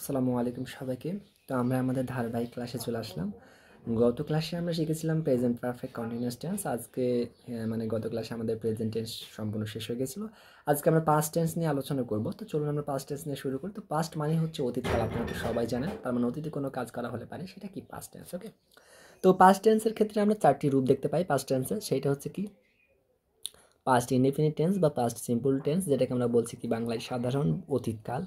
আসসালামু আলাইকুম সবাইকে। তো আমরা আমাদের ধারাবাহিক ক্লাসে চলে আসলাম। গত ক্লাসে আমরা শিখেছিলাম প্রেজেন্ট পারফেক্ট কন্টিনিউয়াস টেন্স। আজকে গত ক্লাসে আমাদের প্রেজেন্ট টেন্স সম্পূর্ণ শেষ হয়ে গেছিলো। আজকে আমরা পাস্ট টেন্স নিয়ে আলোচনা করব। তো চলুন আমরা পাস্ট টেন্স নিয়ে শুরু করি। তো পাস্ট মানে হচ্ছে অতীতকাল, আপনারা তো সবাই জানেন। তার মানে অতীতে কোনো কাজ করা হলে পারে সেটা কি পাস্ট টেন্স। ওকে, তো পাস্ট টেন্সের ক্ষেত্রে আমরা চারটি রূপ দেখতে পাই পাস্ট টেন্সের। সেইটা হচ্ছে কি পাস্ট ইনডিফিনিট টেন্স বা পাস্ট সিম্পল টেন্স, যেটাকে আমরা বলছি কি বাংলায় সাধারণ অতীতকাল।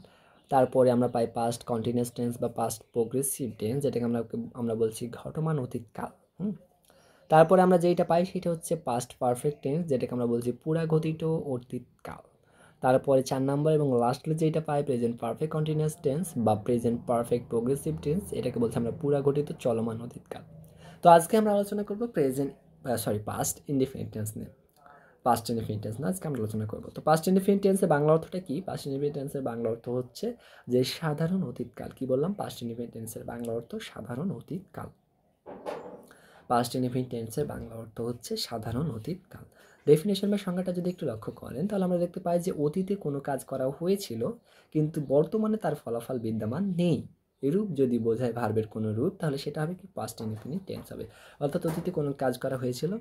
তারপরে আমরা পাই পাস্ট কন্টিনিউয়াস টেন্স বা পাস্ট প্রোগ্রেসিভ টেন্স, যেটাকে আমরা বলছি ঘটমান অতীতকাল। তারপরে আমরা যেটা পাই সেটা হচ্ছে পাস্ট পারফেক্ট টেন্স, যেটাকে আমরা বলছি পুরাঘটিত অতীতকাল। তারপরে 4 নম্বর এবং লাস্টলি যেটা পাই প্রেজেন্ট পারফেক্ট কন্টিনিউয়াস টেন্স বা প্রেজেন্ট পারফেক্ট প্রোগ্রেসিভ টেন্স, এটাকে বলছি আমরা পুরাঘটিত চলমান অতীতকাল। তো আজকে আমরা আলোচনা করব পাস্ট ইনডিফিনিট টেন্স নিয়ে। পাস্ট ইনডিফিনিট টেন্স না, আজকে আমরা আলোচনা করবো। তো পাস্ট ইনডিফিনিট টেন্সের বাংলা অর্থটা কি? পাস্ট ইনডিফিনিট টেন্সের বাংলা অর্থ হচ্ছে যে সাধারণ অতীতকাল। কি বললাম? পাস্ট ইনডিফিনিট টেন্সের বাংলা অর্থ সাধারণ অতীতকাল। পাস্ট ইনডিফিনিট টেন্সের বাংলা অর্থ হচ্ছে সাধারণ অতীতকাল। ডেফিনেশন বা সংজ্ঞাটা যদি একটু লক্ষ্য করেন তাহলে আমরা দেখতে পাই যে অতীতে কোনো কাজ করা হয়েছিল কিন্তু বর্তমানে তার ফলাফল বিদ্যমান নেই, এরূপ যদি বোঝায় ভার্বের কোনো রূপ, তাহলে সেটা হবে কি পাস্ট ইনডিফিনিট টেন্স হবে। অর্থাৎ অতীতে কোনো কাজ করা হয়েছিল,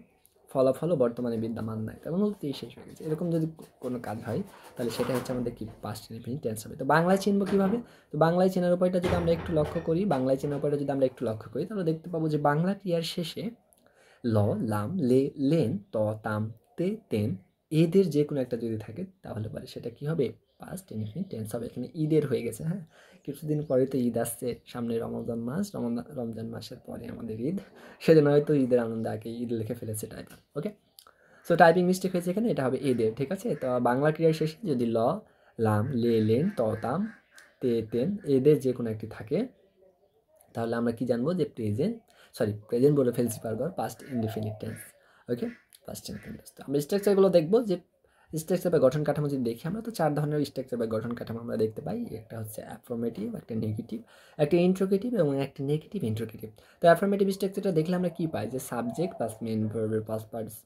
ফলাফলও বর্তমানে বিদ্যমান নাই, তেমন অতীতেই শেষ হয়ে গেছে, এরকম যদি কোনো কাজ হয় তাহলে সেটা হচ্ছে আমাদের কি পাস্ট ইনডিফিনিট টেন্স হবে। তো বাংলায় চিনব কীভাবে? তো বাংলায় চেনার উপায়টা যদি আমরা একটু লক্ষ্য করি, তাহলে দেখতে পাবো যে বাংলা ক্রিয়ার শেষে ল, লাম, লে, লেন, ত, তাম, তে, তেন এদের যে কোনো একটা যদি থাকে তাহলে পরে সেটা কি হবে? পাস্ট ইনডিফিনিট টেন্স হবে। এখানে ঈদের হয়ে গেছে, হ্যাঁ, কিছুদিন পরে তো ঈদ আসছে, সামনে রমজান মাস, রমজান মাসের পরে আমাদের ঈদ, সেজন্য হয়তো ঈদের আনন্দ আগে ঈদ লিখে ফেলেছে টাইপার। ওকে, সো টাইপিং মিস্টেক হয়েছে এখানে, এটা হবে এদের, ঠিক আছে। তো বাংলা ক্রিয়ার শেষে যদি ল, লাম, লে, লেন, ত, তাম, তে, তেন এদের যে কোনো একটি থাকে তাহলে আমরা কি জানবো? যে প্রেজেন্ট বলে ফেলছি বারবার, পাস্ট ইনডিফিনিট টেন্স। ওকে, পাস্ট ইনডিফিনিট টেন্স। তো আমরা স্ট্রাকচারগুলো দেখবো, যে স্ট্রাকচার বা গঠন কাঠামো যদি দেখি আমরা, তো 4 ধরনের স্ট্রাকচার বা গঠন কাঠামো আমরা দেখতে পাই। একটা হচ্ছে অ্যাফার্মেটিভ, একটা নেগেটিভ, একটা ইন্ট্রোগেটিভ এবং একটা নেগেটিভ ইন্ট্রোগেটিভ। তো অ্যাফার্মেটিভ স্ট্রাকচারটা দেখলে আমরা কি পাই? যে সাবজেক্ট প্লাস মেন ভার্বের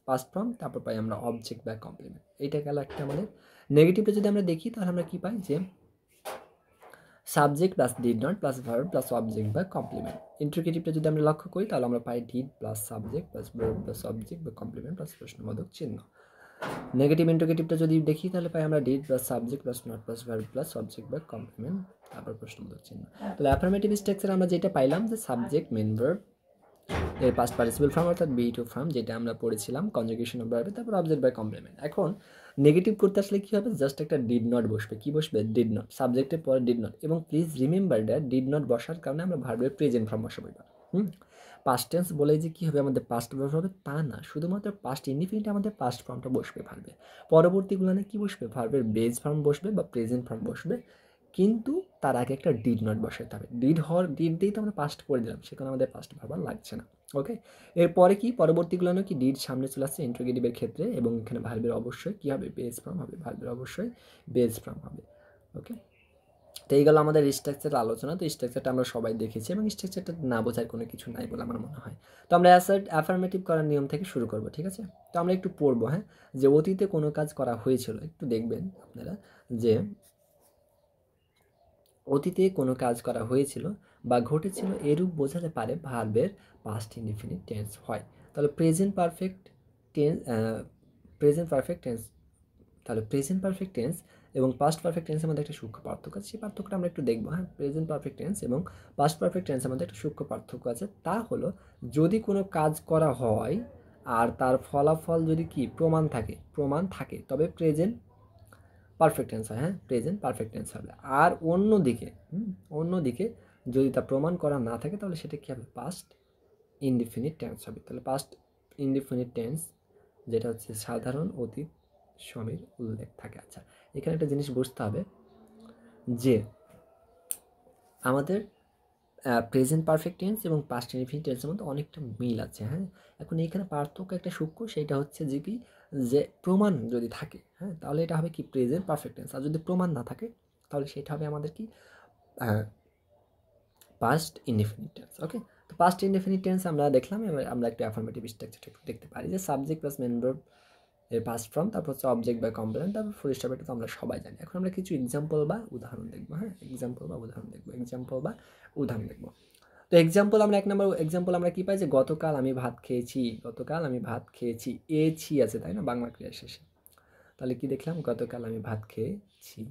পাস্ট ফর্ম, তারপর পাই আমরা অবজেক্ট বা কমপ্লিমেন্ট। এইটা গেল একটা আমাদের। নেগেটিভটা যদি আমরা দেখি তাহলে আমরা কি পাই? যে subject plus did not plus verb plus object বা কমপ্লিমেন্ট। ইন্ট্রোগেটিভটা যদি আমরা লক্ষ্য করি তাহলে আমরা পাই did plus subject plus verb plus object বা কমপ্লিমেন্ট প্লাস প্রশ্নবোধক চিহ্ন। নেগেটিভ ইন্ট্রোগেটিভটা যদি দেখি তাহলে পাই আমরা did plus subject plus not plus verb plus object বা কমপ্লিমেন্ট, তারপর প্রশ্নবোধক চিহ্ন। তাহলে অ্যাফার্মেটিভ স্ট্রাকচার আমরা যেটা পাইলাম যে সাবজেক্ট মেন ভার্ব এর পাস্ট পার্টিসিপল ফর্ম অর্থাৎ বি টু ফর্ম, যেটা আমরা পড়েছিলাম কনজুগেশন অফ ভার্বে, তারপর অবজেক্ট বাই কমপ্লিমেন্ট। এখন নেগেটিভ করতে আসলে কী হবে? জাস্ট একটা ডিড নট বসবে। কি বসবে? ডিড নট, সাবজেক্টের পরে ডিড নট। এবং please remember that did not বসার কারণে আমরা ভার্বের প্রেজেন্ট ফর্ম বসাবো এবার। পাস্ট টেন্স বলে যে কী হবে আমাদের পাস্ট ভার্ব হবে তা না, শুধুমাত্র পাস্ট ইনডিফিনিট আমাদের পাস্ট ফর্মটা বসবে ভার্বে। পরবর্তীগুলোনে কী বসবে? ভার্বের বেজ ফর্ম বসবে বা প্রেজেন্ট ফর্ম বসবে, কিন্তু তার আগে একটা ডিড নট বসাতে হবে। ডিড দিয়েই তো আমরা পাস্ট করে দিলাম, সেখানে আমাদের পাস্ট ভার্ব আর লাগছে না। ওকে, এরপরে কি পরবর্তীগুলো কি ডিড সামনে চলে আসছে ইন্ট্রোগেটিভের ক্ষেত্রে, এবং এখানে ভার্বের অবশ্যই কী হবে? বেজ ফর্ম হবে, ভার্বের অবশ্যই বেজ ফর্ম হবে। ওকে, তো এই গেল আমাদের স্ট্রাকচার আলোচনা। তো স্ট্রাকচারটা আমরা সবাই দেখেছি এবং স্ট্রাকচারটা না বোঝার কোনো কিছু নাই বলে আমার মনে হয়। তো আমরা অ্যাফার্মেটিভ করার নিয়ম থেকে শুরু করব, ঠিক আছে। তো আমরা একটু পড়বো, হ্যাঁ, যে অতীতে কোনো কাজ করা হয়েছিল। একটু দেখবেন আপনারা যে অতীতে কোনো কাজ করা হয়েছিল বা ঘটেছিল এরূপ বোঝাতে পারে ভার্বের পাস্ট ইনডিফিনিট টেন্স হয়। তাহলে প্রেজেন্ট পারফেক্ট টেন্স তাহলে প্রেজেন্ট পারফেক্ট টেন্স এবং পাস্ট পারফেক্ট টেন্সের মধ্যে একটা সূক্ষ্ম পার্থক্য আছে। সেই পার্থক্যটা আমরা একটু দেখবো, হ্যাঁ। প্রেজেন্ট পারফেক্ট টেন্স এবং পাস্ট পারফেক্ট টেন্সের মধ্যে একটা সূক্ষ্ম পার্থক্য আছে। তা হলো যদি কোনো কাজ করা হয় আর তার ফলাফল যদি কি প্রমাণ থাকে তবে প্রেজেন্ট পারফেক্ট টেন্স হয়, হ্যাঁ, প্রেজেন্ট পারফেক্ট টেন্স হবে। আর অন্যদিকে যদি তা প্রমাণ করা না থাকে তাহলে সেটা কী হবে? পাস্ট ইনডিফিনিট টেন্স হবে। তাহলে পাস্ট ইনডিফিনিট টেন্স যেটা হচ্ছে সাধারণ অতীত সময়ের উল্লেখ থাকে। আচ্ছা, এখানে একটা জিনিস বুঝতে হবে যে আমাদের প্রেজেন্ট পারফেক্ট টেন্স এবং পাস্ট ইনডিফিনিট টেন্সের মধ্যে অনেকটা মিল আছে, হ্যাঁ। এখন এইখানে পার্থক্য একটা সূক্ষ্ম, সেটা হচ্ছে যে কি, যে প্রমাণ যদি থাকে, হ্যাঁ, তাহলে এটা হবে কি প্রেজেন্ট পারফেক্ট টেন্স, আর যদি প্রমাণ না থাকে তাহলে সেটা হবে আমাদের কি পাস্ট ইনডিফিনিট টেন্স। ওকে, তো পাস্ট ইনডিফিনিট টেন্স আমরা দেখলাম। এবার আমরা একটা অ্যাফার্মেটিভ স্ট্রাকচার দেখতে পারি যে সাবজেক্ট প্লাস মেন ভার্ব এর পাস্ট ফর্ম, তারপর হচ্ছে অবজেক্ট বা কমপ্লেমেন্ট, তারপর ফুল স্টপ, এটা তো আমরা সবাই জানি। এখন আমরা কিছু এক্সাম্পল বা উদাহরণ দেখবো। হ্যাঁ, এক্সাম্পল বা উদাহরণ দেখবো। তো এক্সাম্পল আমরা 1 নম্বর এক্সাম্পল আমরা কি পাই যে গতকাল আমি ভাত খেয়েছি, এছি আছে তাই না বাংলা ক্রিয়া শেষে। তাহলে কি দেখলাম, গতকাল আমি ভাত খেয়েছি।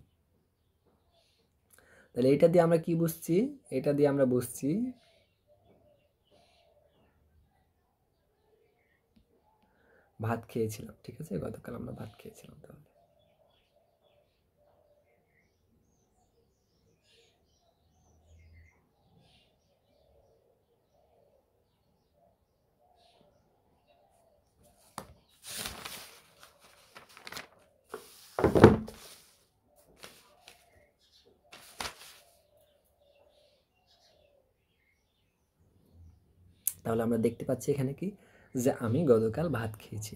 তাহলে এটা দিয়ে আমরা কি বুঝছি, ভাত খেয়েছিলাম। ঠিক আছে, গতকাল আমরা ভাত খেয়েছিলাম। তাহলে আমরা দেখতে পাচ্ছি এখানে কি, যে আমি গতকাল ভাত খেয়েছি,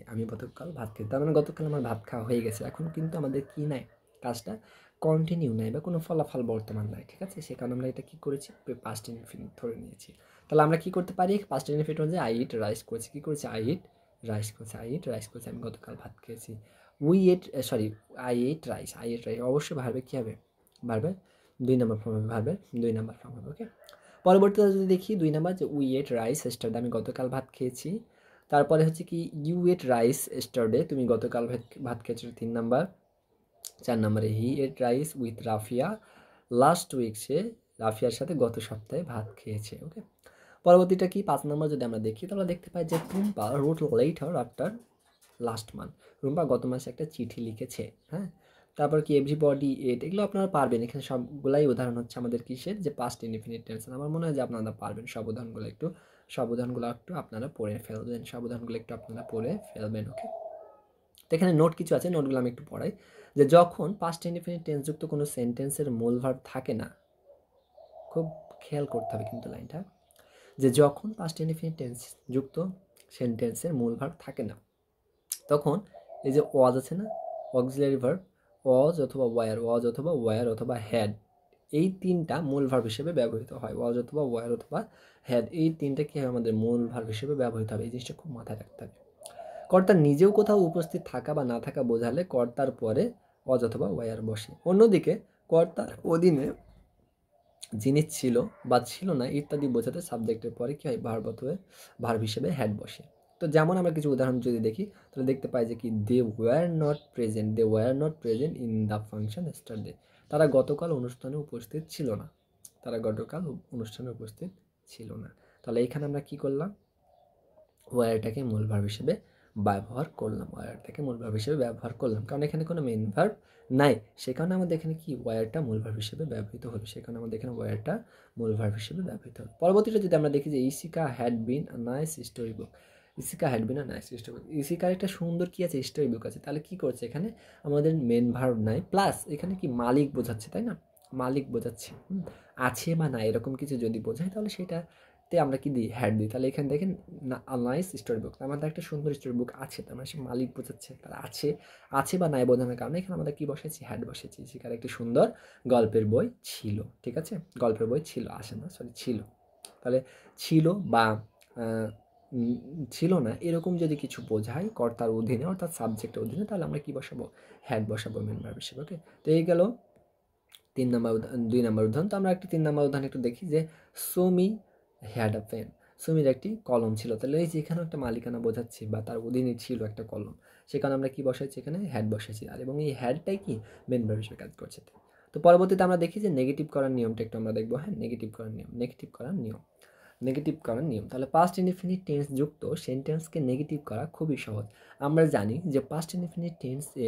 তার মানে গতকাল আমার ভাত খাওয়া হয়ে গেছে। এখন কিন্তু আমাদের কি নাই, কাজটা কন্টিনিউ নাই বা কোনো ফলাফল বর্তমান নাই। ঠিক আছে, সে কারণে আমরা এটা কি করেছি, পাস্ট ইনফিনিট ধরে নিয়েছি। তাহলে আমরা কি করতে পারি, পাস্ট ইনফিনিট অনুযায়ী আই ইট রাইস করেছি, আমি গতকাল ভাত খেয়েছি। আই ইট রাইস, অবশ্যই ভার্বে কি হবে, ভার্বের 2 নম্বর ফর্ম হবে, ওকে। পরবর্তীতে যদি দেখি 2 নাম্বার, যে উই এট রাইস এস্টারডে, আমি গতকাল ভাত খেয়েছি। তারপরে হচ্ছে কি, ইউ এট রাইস এস্টারডে, তুমি গতকাল ভাত খেয়েছো, 3 নাম্বার। 4 নম্বরে he ate rice with Rafia last week, সে রাফিয়ার সাথে গত সপ্তাহে ভাত খেয়েছে। ওকে, পরবর্তীটা কি, 5 নম্বর যদি আমরা দেখি তাহলে দেখতে পাই যে Tumpa wrote letter after last month, Rumpa গত মাসে একটা চিঠি লিখেছে। হ্যাঁ, তারপর কি এভরিবডি এট, এগুলো আপনারা পারবেন। এখানে সবগুলাই উদাহরণ হচ্ছে আমাদের কিসের, যে পাস্ট ইনডিফিনিট টেন্স। আমার মনে হয় যে আপনারা পারবেন সব উদাহরণগুলো একটু আপনারা পড়ে ফেলবেন। ওকে, তো এখানে নোট কিছু আছে, নোটগুলো আমি একটু পড়াই। যে যখন পাস্ট ইনডিফিনিট টেন্স যুক্ত কোনো সেন্টেন্সের মূল ভার্ব থাকে না, খুব খেয়াল করতে হবে কিন্তু লাইনটা, যে যখন পাস্ট ইনডিফিনিট টেন্স যুক্ত সেন্টেন্সের মূল ভার্ব থাকে না, তখন এই যে ওয়াজ আছে না, অক্সিলারি ভার্ব, ওয়াজ অথবা ওয়ার অথবা হ্যাড, এই 3টা মূল ভার্ব হিসেবে ব্যবহৃত হয়। ওয়াজ অথবা ওয়ার অথবা হ্যাড, এই 3টা কি হয়, আমাদের মূল ভার্ব হিসেবে ব্যবহৃত হবে। এই জিনিসটা খুব মাথায় রাখতে হবে। কর্তা নিজেও কোথাও উপস্থিত থাকা বা না থাকা বোঝালে কর্তার পরে ওয়াজ অথবা ওয়ার বসে। অন্যদিকে কর্তার অধীনে জিনিস ছিল বা ছিল না ইত্যাদি বোঝাতে সাবজেক্টের পরে কি হয়, ভার্ব হিসেবে হ্যাড বসে। তো যেমন আমরা কিছু উদাহরণ যদি দেখি তাহলে দেখতে পাই যে কি, they were not present in the function yesterday, তারা গতকাল অনুষ্ঠানে উপস্থিত ছিল না। তাহলে এখানে আমরা কি করলাম, ওয়ারটাকে মূল ভার্ব হিসেবে ব্যবহার করলাম, কারণ এখানে কোনো মেইন ভার্ব নাই, সে কারণে আমাদের এখানে কি, ওয়ারটা মূল ভার্ব হিসেবে ব্যবহৃত হলো। পরবর্তীতে যদি আমরা দেখি যে Isika had been a nice story book, ইসিকার একটা সুন্দর কি আছে, স্টোরি বুক আছে। তাহলে কি করছে এখানে, আমাদের মেন ভার্ব নাই, প্লাস এখানে কি মালিক বোঝাচ্ছে, তাই না, আছে বা না এরকম কিছু যদি বোঝায় তাহলে সেটাতে আমরা কি দিই, হ্যাড দিই। তাহলে এখানে দেখেন, নাইস স্টোরি বুক, আমাদের একটা সুন্দর স্টোরি বুক আছে, তার মানে সে মালিক বোঝাচ্ছে। তার আছে বা নাই বোঝানোর কারণে এখানে আমাদের কি বসেছি, হ্যাড বসেছি। সেখানে একটি সুন্দর গল্পের বই ছিল। ঠিক আছে, গল্পের বই ছিল, ছিল। তাহলে ছিল বা ছিল না এরকম যদি কিছু বোঝায় কর্তার অধীনে অর্থাৎ সাবজেক্টের অধীনে, তাহলে আমরা কি বসাবো, হ্যাড বসাবো মেন ভার্ব হিসেবে। ওকে, তো এই গেল 2 নম্বর উদাহরণ। তো আমরা একটি 3 নম্বর উদাহরণ একটু দেখি, যে সুমি হ্যাড আ পেন, সুমির একটি কলম ছিল। তাহলে এই যে এখানেও একটা মালিকানা বোঝাচ্ছি বা তার অধীনে ছিল একটা কলম, সেখানে আমরা কি বসাচ্ছি, এখানে হ্যাড বসেছি। আর এবং এই হ্যাডটাই কি মেন ভার্ব হিসেবে কাজ করছে। তো পরবর্তীতে আমরা দেখি যে নেগেটিভ করার নিয়মটা একটু আমরা দেখবো। হ্যাঁ, নেগেটিভ করার নিয়ম। তাহলে পাস্ট ইনডিফিনিট টেন্স যুক্ত সেন্টেন্সকে নেগেটিভ করা খুবই সহজ। আমরা জানি যে পাস্ট ইনডিফিনিট টেন্সে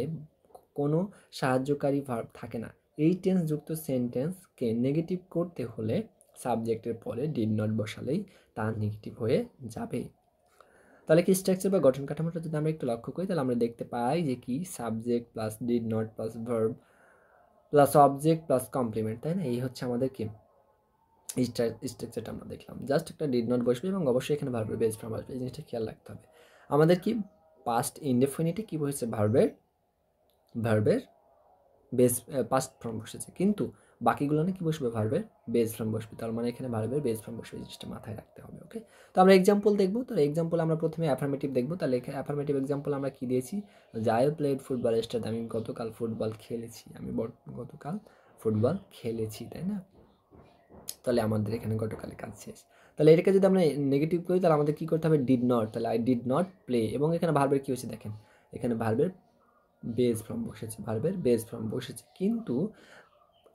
কোনো সাহায্যকারী ভার্ব থাকে না। এই টেন্স যুক্ত সেন্টেন্সকে নেগেটিভ করতে হলে সাবজেক্টের পরে ডিড নট বসালেই তা নেগেটিভ হয়ে যাবে। তাহলে কি স্ট্রাকচার বা গঠন কাঠামোটা যদি আমরা একটু লক্ষ্য করি তাহলে আমরা দেখতে পাই যে কি, subject plus did not plus verb plus object plus complement, তাই না, এই হচ্ছে আমাদের কি স্ট্রাকচারটা আমরা দেখলাম। জাস্ট একটা ডিড নট বসবে এবং অবশ্যই এখানে ভার্বের বেস ফর্ম আসবে, এই জিনিসটা খেয়াল রাখতে হবে। আমাদের কি পাস্ট ইনডেফিনিটে কি বসেছে, ভার্বের বেস পাস্ট ফর্ম বসেছে, কিন্তু বাকিগুলো না কি বসবে, ভার্বের বেস ফর্ম বসবে। তার মানে এখানে ভার্বের বেস ফর্ম বসবে, জিনিসটা মাথায় রাখতে হবে। ওকে, তো আমরা এক্সাম্পল দেখবো। তো এক্সাম্পল আমরা প্রথমে অ্যাফার্মেটিভ দেখবো। তাহলে অ্যাফার্মেটিভ এক্সাম্পল আমরা কি দিয়েছি, যে আই প্লেড ফুটবল স্টার্ট, আমি গতকাল ফুটবল খেলেছি, আমি গতকাল ফুটবল খেলেছি, তাই না? তাহলে আমাদের এখানে গতকালের কাজ শেষ। তাহলে এটাকে যদি আমরা নেগেটিভ করি তাহলে আমাদের কী করতে হবে, ডিড নট। তাহলে আই ডিড নট প্লে, এবং এখানে ভার্বের কী হচ্ছে দেখেন, এখানে ভার্বের বেস ফর্ম বসেছে, ভার্বের বেস ফর্ম বসেছে। কিন্তু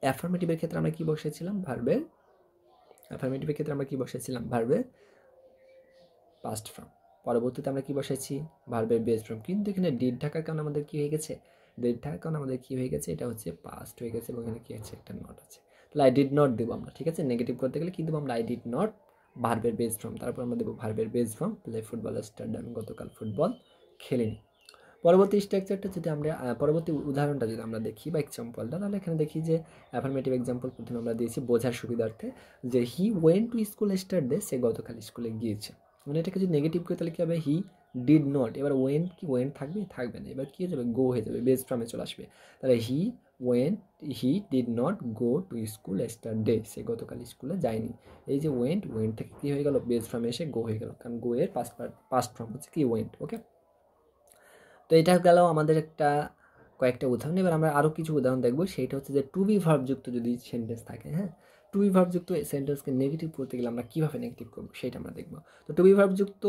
অ্যাফার্মেটিভের ক্ষেত্রে আমরা কি বসেছিলাম, ভার্বের অ্যাফার্মেটিভের ক্ষেত্রে আমরা কি বসেছিলাম, ভার্বের পাস্ট ফর্ম। পরবর্তীতে আমরা কি বসেছি, ভার্বের বেস ফর্ম। কিন্তু এখানে ডিড থাকার কারণে আমাদের কি হয়ে গেছে, ডিড থাকার কারণে আমাদের কি হয়ে গেছে, এটা হচ্ছে পাস্ট হয়ে গেছে, এবং এখানে কি আছে, একটা নট আছে। তাহলে আই ডিড নট দেবো আমরা, ঠিক আছে? নেগেটিভ করতে গেলে কি দেবো আমরা, আই ডিড নট ভার্বের বেস ফর্ম, তারপর আমরা দেবো ভার্বের base form play football start, আমি গতকাল ফুটবল খেলিনি। পরবর্তী স্ট্রাকচারটা যদি আমরা পরবর্তী উদাহরণটা যদি আমরা দেখি বা এক্সাম্পলটা, তাহলে এখানে দেখি যে অ্যাফার্মেটিভ এক্সাম্পল প্রথমে আমরা দিয়েছি বোঝার সুবিধার্থে, যে he went to school yesterday, সে গতকাল স্কুলে গিয়েছে। মানে এটাকে যদি নেগেটিভ করে তাহলে কী হবে, হি ডিড নট। এবার ওয়েন্ট কি ওয়েন্ট থাকবে, থাকবে না। এবার কী হয়ে যাবে, গো হয়ে যাবে, বেস ফর্মে চলে আসবে। তাহলে he did not go to school yesterday, সে গতকাল স্কুলে যায়নি। এই যে ওয়েন্ট থেকে কী হয়ে গেল, বেস ফর্মে এসে গো হয়ে গেল, কারণ গো এর পাস্ট ফর্ম হচ্ছে কি, ওয়েন্ট। ওকে, তো এটা গেল আমাদের কয়েকটা উদাহরণ। এবার আমরা আরও কিছু উদাহরণ দেখবো। সেইটা হচ্ছে যে টু বি ভার্বযুক্ত যদি সেন্টেন্স থাকে, হ্যাঁ, টু বি ভার্বযুক্ত সেন্টেন্সকে নেগেটিভ করতে গেলে আমরা কীভাবে নেগেটিভ করবো সেটা আমরা দেখবো। তো টু বি ভার্বযুক্ত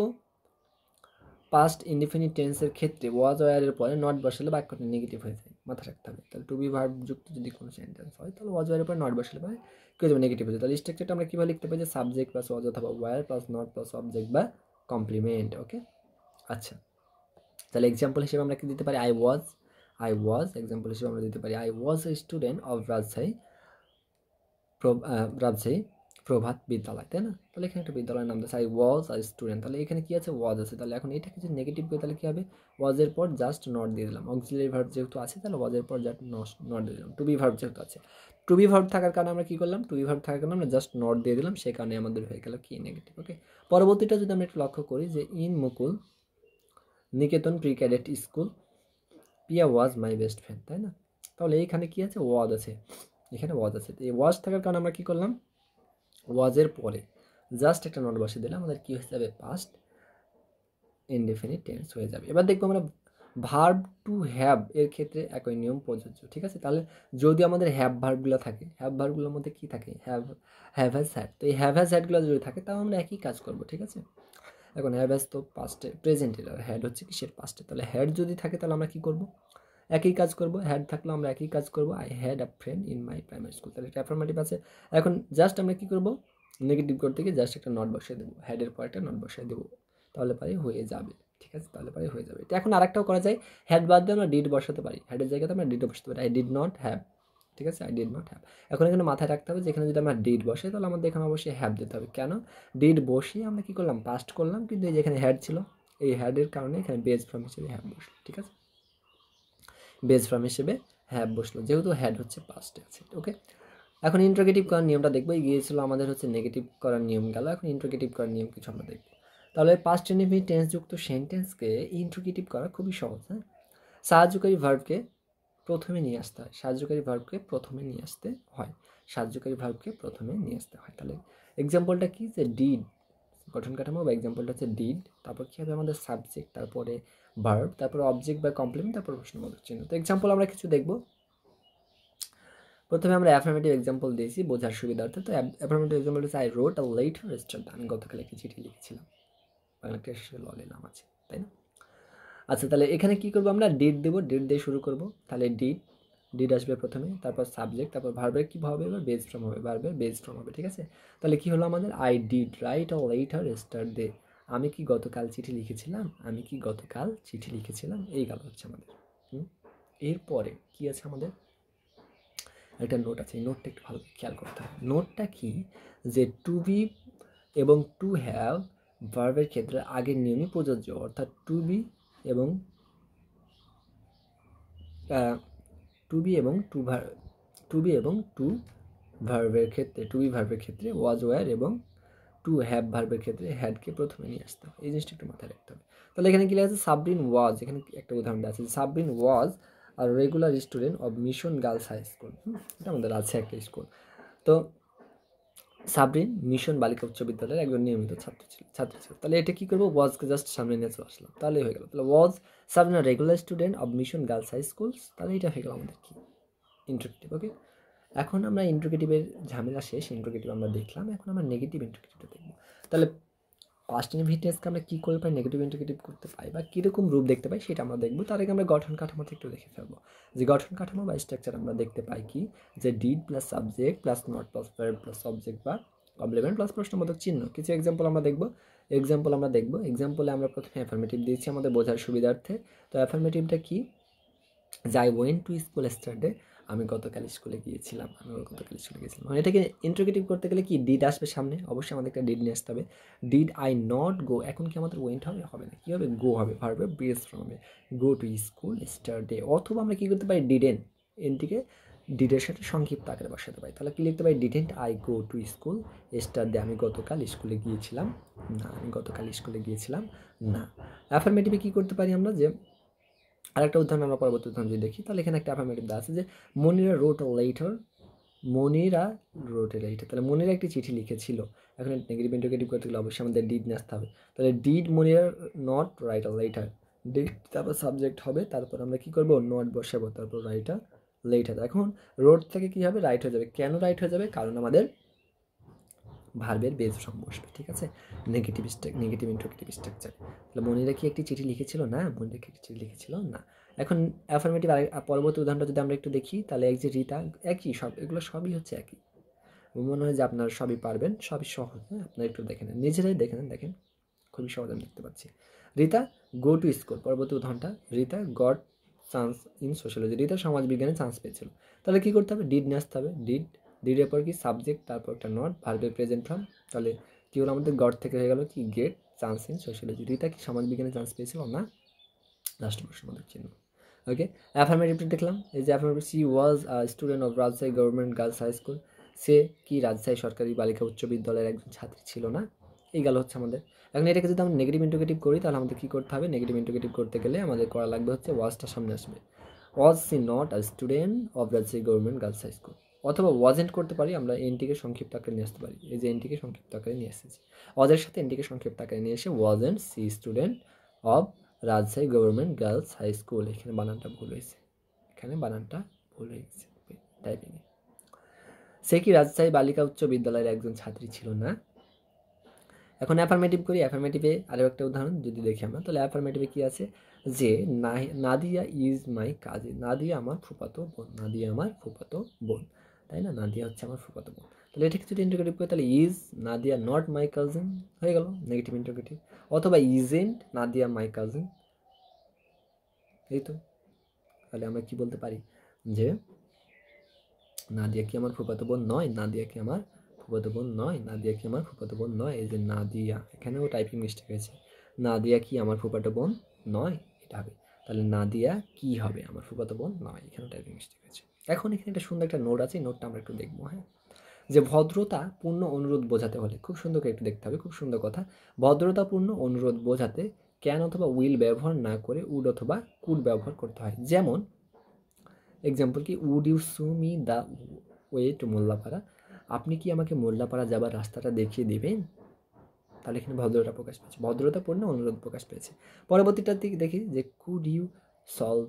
পাস্ট ইনডিফিনিট টেন্সের ক্ষেত্রে ওয়াজ ওয়ারের পরে নট বসালে বাক্যটা নেগেটিভ হয়ে যায়, মাথা রাখতে হবে। তাহলে টু বি ভার্বযুক্ত যদি কোনো সেন্টেন্স হয় তাহলে ওয়াজ ওয়ারের পরে নট বসালে পরে কী হয়ে যাবে, নেগেটিভ হয়ে যায়। তাহলে স্ট্রাকচারটা আমরা কীভাবে লিখতে পারি, যে সাবজেক্ট প্লাস ওয়াজ অথবা were plus not plus object বা কমপ্লিমেন্ট। ওকে, আচ্ছা, তাহলে এক্সাম্পল হিসেবে আমরা কি দিতে পারি, আই ওয়াজ এক্সাম্পল হিসেবে আমরা দিতে পারি, I was a student of Rajshahi Prabhat Bidyalay, তাই না? তাহলে এখানে একটা বিদ্যালয়ের নাম দিচ্ছে, আই ওয়াজ আ স্টুডেন্ট। তাহলে এখানে কি আছে, ওয়াজ আছে। তাহলে এখন এটাকে যদি নেগেটিভ করি তাহলে কী হবে, ওয়াজের পর জাস্ট নট দিয়ে দিলাম, অক্সিলারি ভার্ব যেহেতু আছে তাহলে ওয়াজের পর জাস্ট নট দিয়ে দিলাম। টু বি ভার্ব যেহেতু আছে, টু বি ভার্ব থাকার কারণে আমরা কী করলাম, টু বি ভার্ব থাকার কারণে আমরা জাস্ট নট দিয়ে দিলাম, সেই কারণে আমাদের হয়ে গেল কি, নেগেটিভ। ওকে, পরবর্তীটা যদি আমরা একটু লক্ষ্য করি, যে in Mukul Niketan pre cadet school Piya was my best friend, তাই না? তাহলে এইখানে কি আছে, ওয়াজ আছে, এখানে ওয়াজ আছে। তো এই ওয়াজ থাকার কারণে আমরা কী করলাম, ওয়াজের পরে জাস্ট একটা নট বসে দিলে আমাদের কী হয়ে যাবে, পাস্ট ইনডিফিনিট টেন্স হয়ে যাবে। এবার দেখবো আমরা ভার্ব টু হ্যাভ এর ক্ষেত্রে একই নিয়ম প্রযোজ্য, ঠিক আছে? তাহলে যদি আমাদের হ্যাভ ভার্বগুলো থাকে, হ্যাভ ভার্বগুলোর মধ্যে কী থাকে, হ্যাভ হ্যাজ হ্যাড, তো এই হ্যাভ হ্যাজ হ্যাডগুলো যদি থাকে তাও আমরা একই কাজ করবো, ঠিক আছে? এখন হ্যাভ হ্যাজ তো পাস্টে প্রেজেন্টের, আর হ্যাড হচ্ছে কিসের, পাস্টে। তাহলে হ্যাড যদি থাকে তাহলে আমরা কী করবো, একই কাজ করবো। হ্যাড থাকলে আমরা একই কাজ করবো, I had a friend in my primary school. তাহলে একটা অ্যাফার্মেটিভ আছে। এখন জাস্ট আমরা কী করবো, নেগেটিভ করতে গিয়ে জাস্ট একটা নট বসিয়ে দেবো, হ্যাডের পর একটা নট বসিয়ে দেবো, তাহলে পারে হয়ে যাবে, ঠিক আছে? তাহলে পারে হয়ে যাবে। এটা এখন আরেকটাও করা যায়, হ্যাড বাদ দিয়ে আমরা ডিড বসাতে পারি, হ্যাডের জায়গাতে আমরা ডিডও বসাতে পারি, আই ডিড নট হ্যাভ, ঠিক আছে? I did not have. এখন এখানে মাথায় রাখতে হবে যে এখানে যদি আমরা ডিড বসে তাহলে আমাদের এখানে অবশ্যই হ্যাভ দিতে হবে। কেন, ডিড বসিয়ে আমরা কী করলাম, পাস্ট করলাম, কিন্তু এই যেখানে হ্যাড ছিল, এই হ্যাডের কারণে এখানে বেস ফর্ম হিসেবে হ্যাভ বসলো, ঠিক আছে? বেস ফর্ম হিসেবে হ্যাভ বসলো, যেহেতু হ্যাড হচ্ছে পাস্টে আছে। ওকে, এখন ইন্ট্রোগেটিভ করার নিয়মটা দেখবো। গিয়েছিল আমাদের হচ্ছে নেগেটিভ করার নিয়ম গেল, এখন ইন্ট্রোগেটিভ করার নিয়ম কিছু আমরা দেখবো। তাহলে পাস্ট ইনডিফিনিট টেন্সযুক্ত সেন্টেন্সকে ইন্ট্রোগেটিভ করা খুবই সহজ। হ্যাঁ, সাহায্যকারী ভার্বকে প্রথমে নিয়ে আসতে হয়, সাহায্যকারী ভার্বকে প্রথমে নিয়ে আসতে হয়, সাহায্যকারী ভার্বকে প্রথমে নিয়ে আসতে হয়। তাহলে এক্সাম্পলটা কি, যে ডিড, গঠন কাঠামো বা এক্সাম্পলটা হচ্ছে ডিড, তারপর কী হবে আমাদের সাবজেক্ট, তারপরে ভার্ব, তারপরে অবজেক্ট বা কমপ্লিমেন্ট, তারপর প্রশ্নবোধক চিহ্ন। তো এক্সাম্পল আমরা কিছু দেখবো। প্রথমে আমরা অ্যাফার্মেটিভ এক্সাম্পল দিয়েছি বোঝার সুবিধার্থে। তো অ্যাফার্মেটিভ এক্সাম্পল হচ্ছে, আই রোট আ লেটার স্টার্ট, আমি গতকাল একটি চিঠি লিখেছিলাম, বাংলাতে ললে নাম আছে, তাই না? আচ্ছা, তাহলে এখানে কী করবো, আমরা ডিড দেবো, ডিড দিয়ে শুরু করবো। তাহলে ডিড আসবে প্রথমে, তারপর সাবজেক্ট, তারপর ভার্বের কী হবে, এবার বেস ফর্ম হবে, ভার্বের বেস ফর্ম হবে, ঠিক আছে? তাহলে কী হলো আমাদের, I did write a letter স্টারডে, আমি কি গতকাল চিঠি লিখেছিলাম, আমি কি গতকাল চিঠি লিখেছিলাম, এই গেল হচ্ছে আমাদের। এরপরে কি আছে আমাদের, একটা নোট আছে, এই নোটটা একটু ভালো খেয়াল করতে হবে। নোটটা কি, যে টু বি এবং টু হ্যাভ ভার্বের ক্ষেত্রে আগের নিয়মই প্রযোজ্য, অর্থাৎ টু বি এবং টু ভার্বের ক্ষেত্রে, টু বি ভার্বের ক্ষেত্রে ওয়াজ ওয়ার এবং টু হ্যাভ ভার্বের ক্ষেত্রে হ্যাডকে প্রথমে নিয়ে আসতে হবে, এই জিনিসটা একটু মাথায় রাখতে হবে। তাহলে এখানে কি লেখা আছে, সাবরিন ওয়াজ, এখানে একটা উদাহরণ আছে, সাবরিন ওয়াজ আ আর regular student of mission girls high school. এটা আমাদের আছে একটা স্কুল। তো সাবরিন মিশন বালিকা উচ্চ বিদ্যালয়ের একজন নিয়মিত ছাত্র ছিল। তাহলে এটা কী করবো, ওয়াজকে জাস্ট সামনে নিয়ে চলে আসলাম, তাহলেই হয়ে গেল। তাহলে was Sabrin regular student of mission girls high school, তাহলে এটা হয়ে গেল আমাদের কি ইন্ট্রোগেটিভ। ওকে, এখন আমরা ইন্ট্রোগেটিভের ঝামেলা শেষ, ইন্ট্রোগেটিভ আমরা দেখলাম, এখন আমরা নেগেটিভ ইন্ট্রোগেটিভটা দেখবো। তাহলে পাস্ট ইনডিফিনিটকে আমরা কী করে পাই, নেগেটিভ ইন্ট্রোগেটিভ করতে পাই বা কীরকম রূপ দেখতে পাই সেটা আমরা দেখবো। তার আগে আমরা গঠন কাঠামোতে একটু দেখে ফেলবো যে গঠন কাঠামো বা স্ট্রাকচার আমরা দেখতে পাই কি, যে did plus subject plus not plus verb plus object বা কমপ্লিমেন্ট প্লাস প্রশ্নবোধক চিহ্ন। কিছু এক্সাম্পল আমরা দেখবো। এক্সাম্পলে আমরা প্রথমে অ্যাফার্মেটিভ দিয়েছি আমাদের বোঝার সুবিধার্থে। তো অ্যাফার্মেটিভটা কি, যাই ওয়েন টু স্কুল স্টারডে, আমি গতকাল স্কুলে গিয়েছিলাম, মানে এটাকে ইন্ট্রোগেটিভ করতে গেলে কি ডিড আসবে সামনে, অবশ্যই আমাদের একটা ডিড নিয়ে আসতে হবে। ডিড আই নট গো, এখন কি আমাদের ওয়েন্ট হবে না, কী হবে, গো হবে, ভার্বের বেস ফর্ম হবে, গো টু স্কুল স্টারডে। অথবা আমরা কী করতে পারি, ডিডেন্ট, এনটিকে ডিডের সাথে সংক্ষিপ্ত আকারে বসাতে পারি। তাহলে কি লিখতে পারি, didn't I go to school স্টারডে, আমি গতকাল স্কুলে গিয়েছিলাম না। অ্যাফার্মেটিভে কী করতে পারি আমরা, যে আরেকটা উদাহরণ আমরা পরবর্তী উদাহরণ যদি দেখি, তাহলে এখানে একটা অ্যাফার্মেটিভ দেওয়া আছে যে মনিরা রোট এ লেটার, তাহলে মনিরা একটি চিঠি লিখেছিল। এখন নেগেটিভ ইন্টিগ্রেটিভ করতে গেলে অবশ্যই আমাদের ডিড নিয়ে আসতে হবে। তাহলে did Monira not write a letter, did তারপর সাবজেক্ট হবে, তারপর আমরা কী করবো, নট বসাবো, তারপর রাইট আ লেটার। এখন রোড থেকে কী হবে, রাইট হয়ে যাবে। কেন রাইট হয়ে যাবে, কারণ আমাদের ভার্বের বেস ফর্ম বসবে, ঠিক আছে, নেগেটিভ ইন্ট্রোগেটিভ স্ট্রাকচার। তাহলে মনিরা কি একটি চিঠি লিখেছিল না, না। এখন অ্যাফার্মেটিভ পরবর্তী উদাহরণটা যদি আমরা একটু দেখি, তাহলে এক যে রিতা, একই সব, এগুলো সবই হচ্ছে একই। মনে হয় যে আপনারা সবই পারবেন, সবই সহজ। হ্যাঁ, আপনারা একটু দেখে নেন, নিজেরাই দেখে নেন, দেখেন খুবই সহজ আমি দেখতে পাচ্ছি। রিতা গো টু স্কুল, পরবর্তী উদাহরণটা, Rita got chance in sociology, Rita সমাজবিজ্ঞানে চান্স পেয়েছিল। তাহলে কী করতে হবে, ডিড নিয়ে আসতে হবে, ডিডের পর কি সাবজেক্ট, তারপর একটা নট, ভার্বের প্রেজেন্ট ফর্ম। তাহলে কী হলো, আমাদের গড থেকে হয়ে গেল কি gate chance in sociology. Rita কি সমাজবিজ্ঞানে চান্স পেয়েছিল না, লাস্ট প্রশ্নবোধক চিহ্ন। ওকে, অ্যাফার্মেটিভটা দেখলাম, এই যে affirmative, she was a student of Rajshahi government girls high school, সে কি রাজশাহী সরকারি বালিকা উচ্চ বিদ্যালয়ের একজন ছাত্রী ছিল না। এই গেল হচ্ছে আমাদের। এখন এটাকে যদি আমরা নেগেটিভ ইন্টিগ্রেটিভ করি, তাহলে আমাদের কী করতে হবে, নেগেটিভ ইন্টিগ্রেটিভ করতে গেলে আমাদের করা লাগবে হচ্ছে ওয়াজটা সামনে আসবে, was she not a student of Rajshahi government girls high school. অথবা ওয়াজেন্ট করতে পারি, আমরা এনটিকে সংক্ষিপ্ত আকারে নিয়ে আসতে পারি, এই যে এনটিকে সংক্ষিপ্ত আকারে নিয়ে এসেছি, ওয়াজের সাথে এনটিকে সংক্ষিপ্ত আকারে নিয়ে এসে wasn't she student of Rajshahi government girls high school. এখানে বানানটা ভুল হয়েছে, টাইপিংয়ে। সে কি রাজশাহী বালিকা উচ্চ বিদ্যালয়ের একজন ছাত্রী ছিল না। এখন অ্যাফার্মেটিভ করি, অ্যাফার্মেটিভে আরও একটা উদাহরণ যদি দেখি আমরা, তাহলে অ্যাফার্মেটিভে কী আছে, যে Nadia is my cousin, Nadia আমার ফুফাতো বোন, তাই না, নাদিয়া হচ্ছে আমার ফুফাতো বোন। তাহলে এটাকে যদি ইন্টিগ্রেটিভ করি, তাহলে is Nadia not my cousin, হয়ে গেল নেগেটিভ ইন্টিগ্রেটিভ। অথবা ইজেন্ট নাদিয়া মাই কাজিন, এই তো। তাহলে আমরা কি বলতে পারি, যে নাদিয়া কি আমার ফুফাতো বোন নয়, এই যে নাদিয়া, এখানেও টাইপিং মিস্টেক হয়েছে, নাদিয়া কি আমার ফুফাতো বোন নয়, এটা হবে। তাহলে নাদিয়া কি হবে, আমার ফুফাতো বোন নয়, এখানেও টাইপিং মিস্টেক হয়েছে। এখন এখানে একটা সুন্দর একটা নোট আছে, নোটটা আমরা একটু দেখবো। হ্যাঁ, যে ভদ্রতাপূর্ণ অনুরোধ বোঝাতে হলে, খুব সুন্দর করে একটু দেখতে হবে, খুব সুন্দর কথা, ভদ্রতাপূর্ণ অনুরোধ বোঝাতে ক্যান অথবা উইল ব্যবহার না করে উড অথবা কুড ব্যবহার করতে হয়। যেমন এক্সাম্পল কি, would you show me the way to Mollapara, আপনি কি আমাকে মোল্লাপাড়া যাবার রাস্তাটা দেখিয়ে দেবেন। তাহলে এখানে ভদ্রতা প্রকাশ পেয়েছে, ভদ্রতাপূর্ণ অনুরোধ প্রকাশ পেয়েছে। পরবর্তীটার দিকে দেখি, যে could you solve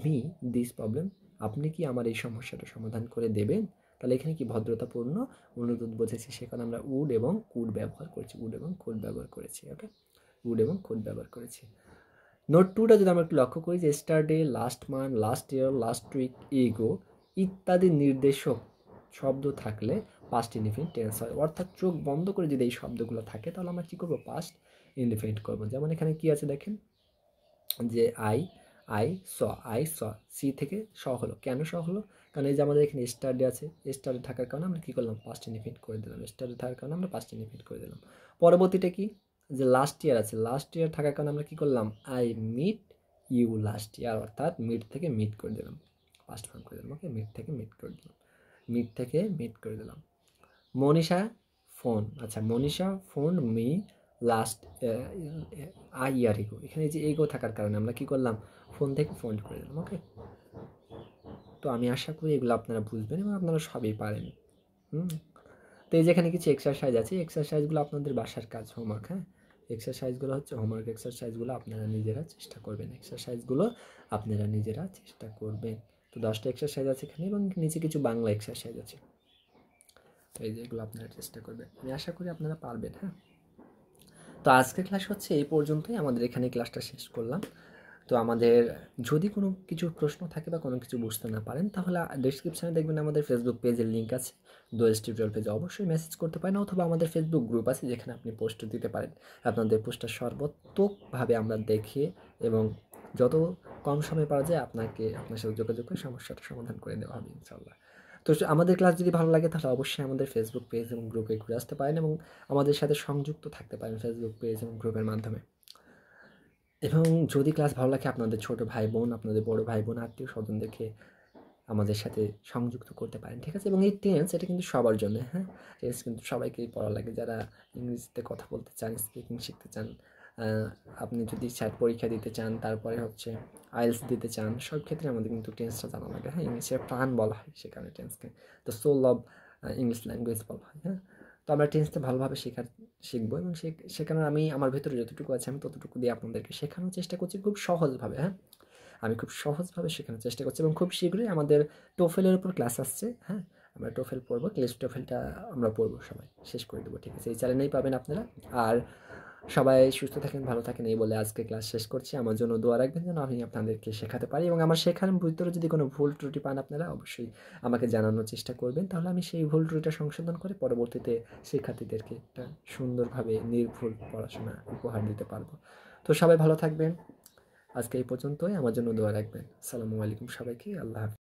me this problem, আপনি কি আমার এই সমস্যাটা সমাধান করে দেবেন। তাহলে এখানে কি ভদ্রতাপূর্ণ অনুরোধ বোঝাচ্ছি, সেখানে আমরা উড এবং কুড ব্যবহার করেছি, নোট 2টা যদি আমরা একটু লক্ষ্য করি, যে yesterday, last month, last year, last week, ago ইত্যাদি নির্দেশক শব্দ থাকলে পাস্ট ইনডিফিনিট টেন্স হয়। অর্থাৎ চোখ বন্ধ করে যদি এই শব্দগুলো থাকে, তাহলে আমরা কী করবো, পাস্ট ইনডিফিনিট করবো। যেমন এখানে কি আছে দেখেন, যে আই স, সি থেকে স হলো, কেন স হলো, কারণ এই যে আমাদের এখানে স্টারডে আছে, স্টারডে থাকার কারণে আমরা কী করলাম, পাস্ট ইনডিফিনিট করে দিলাম, পরবর্তীটা কি, যে লাস্ট ইয়ার আছে, লাস্ট ইয়ার থাকার কারণে আমরা কী করলাম, I meet you last year, অর্থাৎ মিট থেকে মিট করে দিলাম, পাস্ট ফর্ম করে দিলাম। ওকে, মিট থেকে মিট করে দিলাম। Manisha phone me last year এগো, এখানে যে এগো থাকার কারণে আমরা কী করলাম, ফোন থেকে ফোন করে দিলাম। ওকে, তো আমি আশা করি এগুলো আপনারা বুঝবেন এবং আপনারা সবই পারেন। তো এই যেখানে কিছু এক্সারসাইজ আছে, এক্সারসাইজগুলো আপনাদের বাসার কাজ, হোমওয়ার্ক। হ্যাঁ, এক্সারসাইজগুলো হচ্ছে হোমওয়ার্ক এক্সারসাইজগুলো আপনারা নিজেরা চেষ্টা করবেন। এক্সারসাইজগুলো আপনারা নিজেরা চেষ্টা করবেন। তো 10টা এক্সারসাইজ আছে এখানে এবং নিচে কিছু বাংলা এক্সারসাইজ আছে। তো এই যেগুলো আপনারা চেষ্টা করবেন, আমি আশা করি আপনারা পারবেন। হ্যাঁ, তো আজকের ক্লাস হচ্ছে এই পর্যন্তই, আমাদের এখানে ক্লাসটা শেষ করলাম। তো আমাদের যদি কোনো কিছু প্রশ্ন থাকে বা কোনো কিছু বুঝতে না পারেন, তাহলে ডেসক্রিপশানে দেখবেন আমাদের ফেসবুক পেজের লিঙ্ক আছে, দোয়েল টিউটোরিয়াল পেজে অবশ্যই মেসেজ করতে পারেন, অথবা আমাদের ফেসবুক গ্রুপ আছে যেখানে আপনি পোস্ট দিতে পারেন। আপনাদের পোস্টটা সর্বাত্মকভাবে আমরা দেখে এবং যত কম সময় পাওয়া যায় আপনার সাথে যোগাযোগ করে সমস্যাটা সমাধান করে দেওয়া হবে ইনশাল্লাহ। তো আমাদের ক্লাস যদি ভালো লাগে তাহলে অবশ্যই আমাদের ফেসবুক পেজ এবং গ্রুপে ঘুরে আসতে পারেন এবং আমাদের সাথে সংযুক্ত থাকতে পারেন ফেসবুক পেজ এবং গ্রুপের মাধ্যমে। এবং যদি ক্লাস ভালো লাগে আপনাদের ছোট ভাই বোন, আপনাদের বড় ভাই বোন, আত্মীয় স্বজনদেরকে আমাদের সাথে সংযুক্ত করতে পারেন, ঠিক আছে? এবং এই টেন্স এটা কিন্তু সবার জন্য। হ্যাঁ, টেন্স কিন্তু সবাইকেই পড়া লাগে, যারা ইংরেজিতে কথা বলতে চান, স্পিকিং শিখতে চান, আপনি যদি স্যাট পরীক্ষা দিতে চান, তারপরে হচ্ছে আইএলস দিতে চান, সব ক্ষেত্রে আমাদের কিন্তু টেন্সটা জানা লাগে। হ্যাঁ, ইংলিশের প্রাণ বলা হয় সে কারণে টেন্সকে the soul of English language বলা হয়। হ্যাঁ, তো আমরা টেন্সটা ভালোভাবে শিখবো এবং সেখানে আমি আমার ভেতরে যতটুকু আছে আমি ততটুকু দিয়ে আপনাদেরকে শেখানোর চেষ্টা করছি খুব সহজভাবে। হ্যাঁ, আমি খুব সহজভাবে শেখানোর চেষ্টা করছি এবং খুব শীঘ্রই আমাদের টোফেলের উপর ক্লাস আসছে। হ্যাঁ, আমরা টোফেল পড়বো, ক্লেস টোফেলটা আমরা পড়বো, সবাই শেষ করে দেবো, ঠিক আছে? এই চ্যানেলেই পাবেন আপনারা। আর সবাই সুস্থ থাকেন, ভালো থাকেন, এই বলে আজকে ক্লাস শেষ করছি। আমার জন্য দোয়া রাখবেন যেন আমি আপনাদেরকে শেখাতে পারি এবং আমার শেখানোর ভিতরে যদি কোনো ভুল ত্রুটি পান আপনারা অবশ্যই আমাকে জানানোর চেষ্টা করবেন, তাহলে আমি সেই ভুল ত্রুটিটা সংশোধন করে পরবর্তীতে শিক্ষার্থীদেরকে একটা সুন্দরভাবে নির্ভুল পড়াশোনা উপহার দিতে পারবো। তো সবাই ভালো থাকবেন, আজকে এই পর্যন্তই, আমার জন্য দোয়া রাখবেন। আসসালামু আলাইকুম সবাইকে, আল্লাহ হাফেজ।